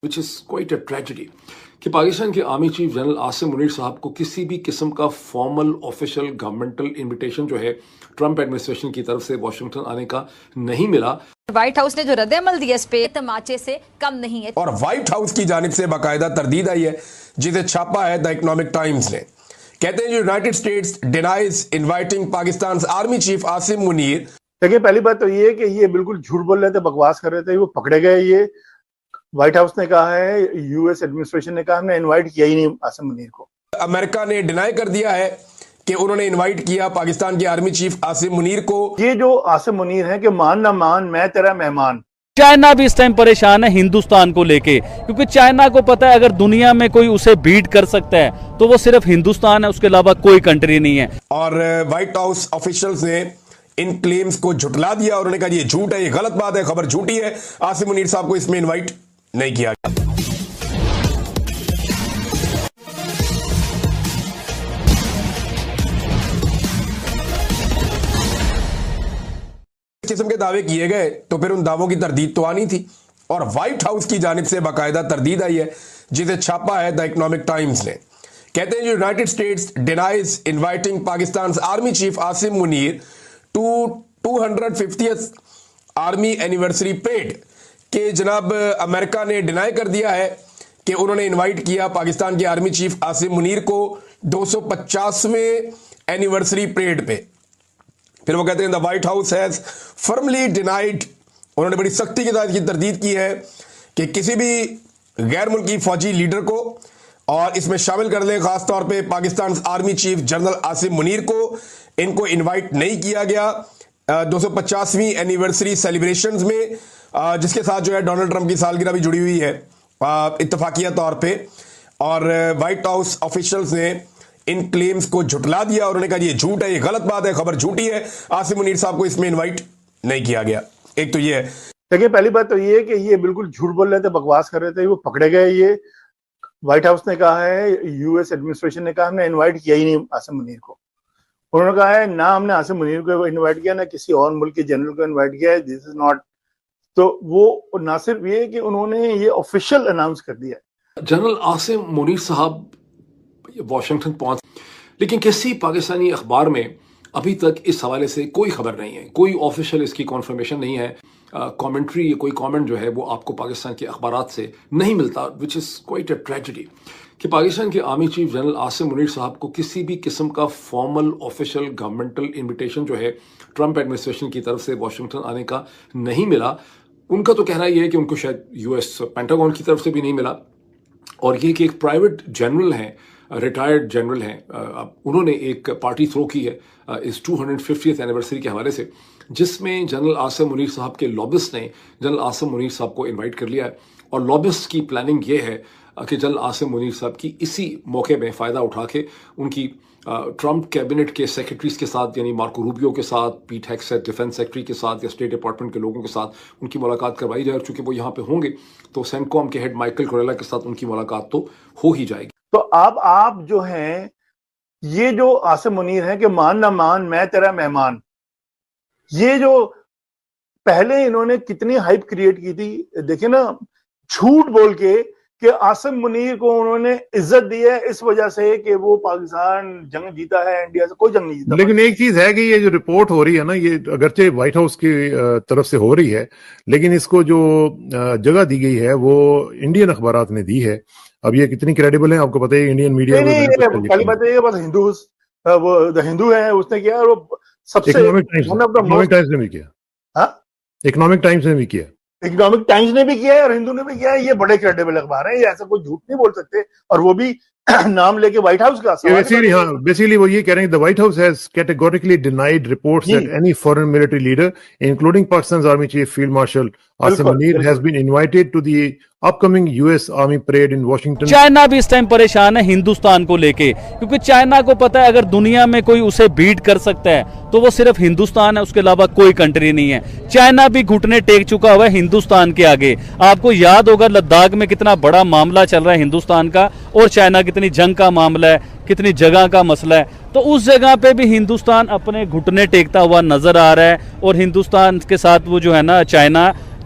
Which is quite a tragedy कि पाकिस्तान के army chief general Asim Munir साहब को किसी भी किस्म का फॉर्मल ऑफिशियल गवर्नमेंटल इनविटेशन जो है ट्रंप एडमिनिस्ट्रेशन की तरफ से वाशिंगटन आने का नहीं मिला। व्हाइट हाउस ने जो रद्द-ए-अमल दिया इस पे तमाचे से कम नहीं है और व्हाइट हाउस की जानिब से बाकायदा तरदीद आई है, जिसे छापा है द इकोनॉमिक टाइम्स ने। कहते हैं United States denies inviting Pakistan army chief Asim Munir. देखिए, पहली बात तो ये कि ये बिल्कुल झूठ बोल रहे थे, बकवास कर रहे थे, वो पकड़े गए। ये व्हाइट हाउस ने कहा है, यूएस एडमिनिस्ट्रेशन ने कहा हमने इनवाइट किया ही नहीं आसिम मुनीर को। अमेरिका ने डिनाई कर दिया है कि उन्होंने इनवाइट किया पाकिस्तान के आर्मी चीफ आसिम मुनीर को। ये जो आसिम मुनीर है कि मान ना मान मैं तेरा मेहमान। चाइना भी इस टाइम परेशान है हिंदुस्तान को लेके, क्योंकि चाइना को पता है अगर दुनिया में कोई उसे बीट कर सकता है तो वो सिर्फ हिंदुस्तान है, उसके अलावा कोई कंट्री नहीं है। और व्हाइट हाउस ऑफिशियल्स ने इन क्लेम्स को झुटला दिया। उन्होंने कहा ये झूठ है, ये गलत बात है, खबर झूठी है, आसिम मुनीर साहब को इसमें इनवाइट नहीं किया गया। किस्म के दावे किए गए तो फिर उन दावों की तरदीद तो आनी थी, और व्हाइट हाउस की जानिब से बाकायदा तरदीद आई है, जिसे छापा है द इकोनॉमिक टाइम्स ने। कहते हैं United States denies inviting Pakistan army chief Asim Munir to 250th army anniversary parade के जनाब अमेरिका ने डिनाई कर दिया है कि उन्होंने इनवाइट किया पाकिस्तान के आर्मी चीफ आसिम मुनीर को 250वें एनिवर्सरी परेड पे। फिर वो कहते हैं the White House has firmly denied, उन्होंने बड़ी सख्ती के साथ ये तरदीद की है कि किसी भी गैर मुल्की फौजी लीडर को, और इसमें शामिल कर लें खास तौर पे Pakistan army chief general Asim Munir को, इनको इनवाइट नहीं किया गया 250वीं एनिवर्सरी सेलिब्रेशंस में, जिसके साथ जो है डोनाल्ड ट्रंप की सालगिरह भी जुड़ी हुई है इत्तफाकिया तौर पे। और व्हाइट हाउस ऑफिशियल्स ने इन क्लेम्स को झुटला दिया। उन्होंने कहा ये झूठ है, ये गलत बात है, खबर झूठी है, आसिम मुनीर साहब को इसमें इनवाइट नहीं किया गया। एक तो ये है। देखिए, पहली बात तो ये कि ये बिल्कुल झूठ बोल रहे थे, बकवास कर रहे थे, वो पकड़े गए। ये व्हाइट हाउस ने कहा है, यूएस एडमिनिस्ट्रेशन ने कहा हमने इनवाइट किया ही नहीं आसिम मुनीर को। उन्होंने कहा है ना हमने आसिम मुनीर को इनवाइट किया, ना किसी और मुल्क के जनरल को इनवाइट किया है, दिस इज नॉट। तो वो ना सिर्फ ये कि उन्होंने ये ऑफिशियल अनाउंस कर दिया। जनरल आसिम मुनीर साहब वाशिंगटन पहुंच, लेकिन किसी पाकिस्तानी अखबार में अभी तक इस हवाले से कोई खबर नहीं है, कोई ऑफिशियल इसकी कॉन्फर्मेशन नहीं है। कमेंट्री, कोई कमेंट जो है वो आपको पाकिस्तान के अखबारात से नहीं मिलता, which is quite a tragedy कि पाकिस्तान के army chief general Asim Munir साहब को किसी भी किस्म का फॉर्मल ऑफिशियल गवर्नमेंटल इनविटेशन जो है ट्रंप एडमिनिस्ट्रेशन की तरफ से वाशिंगटन आने का नहीं मिला। उनका तो कहना यह है कि उनको शायद यूएस पेंटागन की तरफ से भी नहीं मिला, और ये कि एक प्राइवेट जनरल हैं, रिटायर्ड जनरल हैं, उन्होंने एक पार्टी थ्रो की है इस 250th एनिवर्सरी के हवाले से, जिसमें जनरल आसिम मुनीर साहब के लॉबिस्ट ने जनरल आसिम मुनीर साहब को इनवाइट कर लिया है। और लॉबिस्ट की प्लानिंग ये है कि जनरल आसिम मुनीर साहब की इसी मौके में फ़ायदा उठा के उनकी ट्रंप कैबिनेट के सेक्रेटरीज के साथ, यानी मार्को रूबियो के साथ, पीट हेगसेथ डिफेंस सेक्रेटरी के साथ, या स्टेट डिपार्टमेंट के लोगों के साथ उनकी मुलाकात करवाई जाए। चूंकि वो यहाँ पे होंगे तो सेंटकॉम के हेड माइकल कोरेला के साथ उनकी मुलाकात तो हो ही जाएगी। तो अब आप जो हैं, ये जो आसिम मुनीर है कि मान ना मान मैं तेरा मेहमान, ये जो पहले इन्होंने कितनी हाइप क्रिएट की थी, देखिए ना, झूठ बोल के कि आसिम मुनीर को उन्होंने इज्जत दी है इस वजह से कि वो पाकिस्तान जंग जीता है, इंडिया से कोई जंग नहीं जीता। लेकिन एक चीज है कि ये जो रिपोर्ट हो रही है ना, ये अगरचे व्हाइट हाउस की तरफ से हो रही है, लेकिन इसको जो जगह दी गई है वो इंडियन अखबारात ने दी है। अब ये कितनी क्रेडिबल है आपको पता है, इंडियन मीडिया। पहली बात ये बस वो द हिंदू है, उसने किया, और वो सबसे इकोनॉमिक टाइम्स ने भी किया। हाँ, इकोनॉमिक टाइम्स ने भी किया, इकोनॉमिक टाइम्स ने भी किया है और हिंदू ने भी किया है। ये बड़े क्रेडिबल अखबार है, ये ऐसा कोई झूठ नहीं बोल सकते, और वो भी नाम लेके व्हाइट हाउस का। बेसिकली वो ये कह रहे हैं, the White House has categorically denied reports that any foreign military leader including Pakistan army chief field marshal Asim Munir has been invited to the upcoming US army parade in Washington. China भी इस time परेशान है हिंदुस्तान को लेके, क्योंकि चाइना को पता है अगर दुनिया में कोई उसे बीट कर सकता है तो वो सिर्फ हिंदुस्तान है, उसके अलावा कोई कंट्री नहीं है। चाइना भी घुटने टेक चुका हुआ है हिंदुस्तान के आगे। आपको याद होगा लद्दाख में कितना बड़ा मामला चल रहा है हिंदुस्तान का, और चाइना कितनी जंग का मामला है, कितनी जगह का मसला है। तो उस जगह पे भी हिंदुस्तान अपने घुटने टेकता हुआ नजर आ रहा है, और हिंदुस्तान के साथ वो जो है ना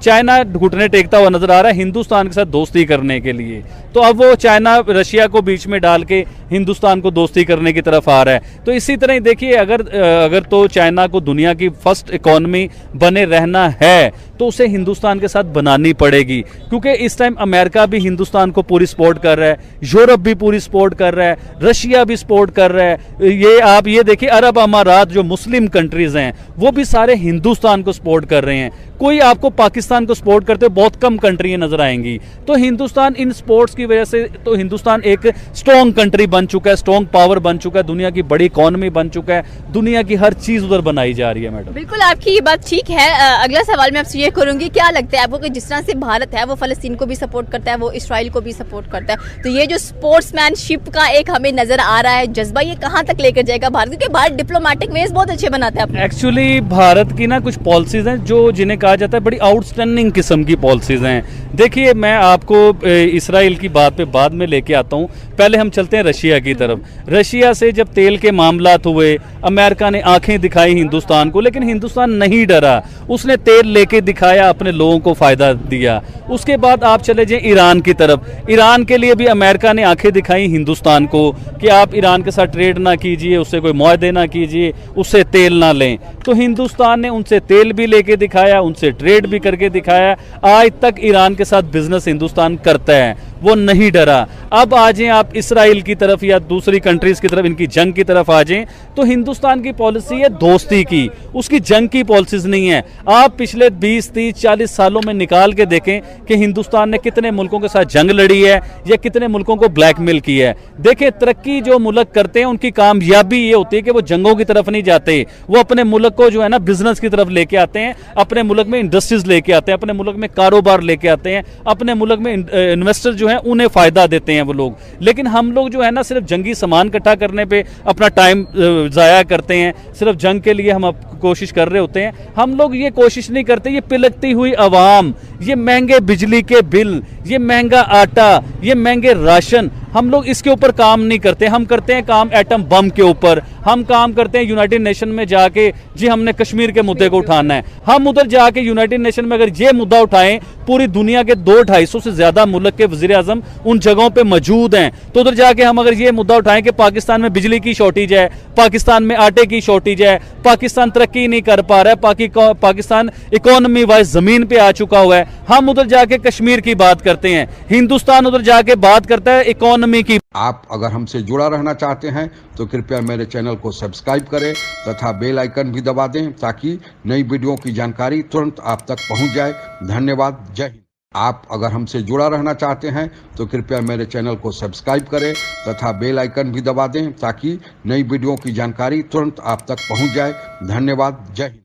चाइना घुटने टेकता हुआ नजर आ रहा है हिंदुस्तान के साथ दोस्ती करने के लिए। तो अब वो चाइना रशिया को बीच में डाल के हिंदुस्तान को दोस्ती करने की तरफ आ रहा है। तो इसी तरह देखिए, अगर तो चाइना को दुनिया की फर्स्ट इकोनॉमी बने रहना है तो उसे हिंदुस्तान के साथ बनानी पड़ेगी, क्योंकि इस टाइम अमेरिका भी हिंदुस्तान को पूरी सपोर्ट कर रहा है, यूरोप भी पूरी सपोर्ट कर रहा है, रशिया भी सपोर्ट कर रहा है। आप ये देखिए, अरब अमारात जो मुस्लिम कंट्रीज हैं वो भी सारे हिंदुस्तान को सपोर्ट कर रहे हैं। कोई आपको पाकिस्तान को सपोर्ट करते बहुत कम कंट्री नजर आएंगी। तो हिंदुस्तान इन स्पोर्ट्स की वजह से, तो हिंदुस्तान एक स्ट्रॉन्ग कंट्री बन चुका है, स्ट्रॉन्ग पावर बन चुका है, दुनिया की बड़ी इकोनॉमी बन चुका है, दुनिया की हर चीज उधर बनाई जा रही है। मैडम बिल्कुल आपकी ये बात ठीक है। अगला सवाल मैं आपसे ये करूंगी, क्या लगता है आपको कि जिस तरह से भारत है वो फलस्तीन को भी सपोर्ट करता है, वो इसराइल को भी सपोर्ट करता है, तो ये जो स्पोर्ट्समैनशिप का एक हमें नजर आ रहा है जज्बा, ये कहाँ तक लेकर जाएगा भारत? क्योंकि भारत डिप्लोमेटिक वेज बहुत अच्छे बनाता है। एक्चुअली भारत की ना कुछ पॉलिसीज हैं जो जिन्हें कहा जाता है बड़ी आउटस्टैंडिंग किस्म की पॉलिसीज हैं। देखिए, मैं आपको इसराइल की बात पे बाद में लेके आता हूँ, पहले हम चलते हैं रशिया की तरफ। रशिया से जब तेल के मामलात हुए, अमेरिका ने आंखें दिखाई हिंदुस्तान को, लेकिन हिंदुस्तान नहीं डरा, उसने तेल लेके दिखाया, अपने लोगों को फायदा दिया। उसके बाद आप चले जाएं ईरान की तरफ। ईरान के लिए भी अमेरिका ने आंखें दिखाई हिंदुस्तान को कि आप ईरान के साथ ट्रेड ना कीजिए, उससे कोई मुआहदे ना कीजिए, उससे तेल ना लें। तो हिंदुस्तान ने उनसे तेल भी लेके दिखाया, उनसे ट्रेड भी करके दिखाया। आज तक ईरान के साथ बिजनेस हिंदुस्तान करता है, वो नहीं डरा। अब आ जाएं आप इसराइल की तरफ या दूसरी कंट्रीज की तरफ, इनकी जंग की तरफ आ जाएं, तो हिंदुस्तान की पॉलिसी है दोस्ती की, उसकी जंग की पॉलिसीज नहीं है। आप पिछले 20, 30, 40 सालों में निकाल के देखें कि हिंदुस्तान ने कितने मुल्कों के साथ जंग लड़ी है या कितने मुल्कों को ब्लैकमेल की है। देखें, तरक्की जो मुल्क करते हैं उनकी कामयाबी ये होती है कि वो जंगों की तरफ नहीं जाते, वो अपने मुल्क को जो है ना बिजनेस की तरफ लेके आते हैं, अपने मुल्क में इंडस्ट्रीज लेके आते हैं, अपने मुल्क में कारोबार लेके आते हैं, अपने मुल्क में इन्वेस्टर जो है उन्हें फायदा देते हैं वो लोग। लेकिन हम लोग जो है ना सिर्फ जंगी सामान इकट्ठा करने पे अपना टाइम जाया करते हैं, सिर्फ जंग के लिए हम कोशिश कर रहे होते हैं। हम लोग ये कोशिश नहीं करते, ये पिलकती हुई आवाम, ये महंगे बिजली के बिल, ये महंगा आटा, ये महंगे राशन, हम लोग इसके ऊपर काम नहीं करते। हम करते हैं काम एटम बम के ऊपर, हम काम करते हैं यूनाइटेड नेशन में जाके, जी हमने कश्मीर के मुद्दे को उठाना है। हम उधर जाके यूनाइटेड नेशन में अगर ये मुद्दा उठाएं, पूरी दुनिया के 200-250 से ज्यादा मुल्क के वजीर आजम उन जगहों पे मौजूद हैं, तो उधर जाके हम अगर ये मुद्दा उठाएं कि पाकिस्तान में बिजली की शॉर्टेज है, पाकिस्तान में आटे की शॉर्टेज है, पाकिस्तान तरक्की नहीं कर पा रहा है, पाकिस्तान इकोनॉमी वाइज जमीन पे आ चुका हुआ है, हम उधर जाके कश्मीर की बात करते हैं, हिंदुस्तान उधर जाके बात करता है इकोनॉमी की। आप अगर हमसे जुड़ा रहना चाहते हैं तो कृपया मेरे चैनल को सब्सक्राइब करें तथा बेल आइकन भी दबा दें ताकि नई वीडियो की जानकारी तुरंत आप तक पहुंच जाए। धन्यवाद। जय हिंद। आप अगर हमसे जुड़ा रहना चाहते हैं तो कृपया मेरे चैनल को सब्सक्राइब करें तथा बेल आइकन भी दबा दें ताकि नई वीडियो की जानकारी तुरंत आप तक पहुंच जाए। धन्यवाद। जय हिंद।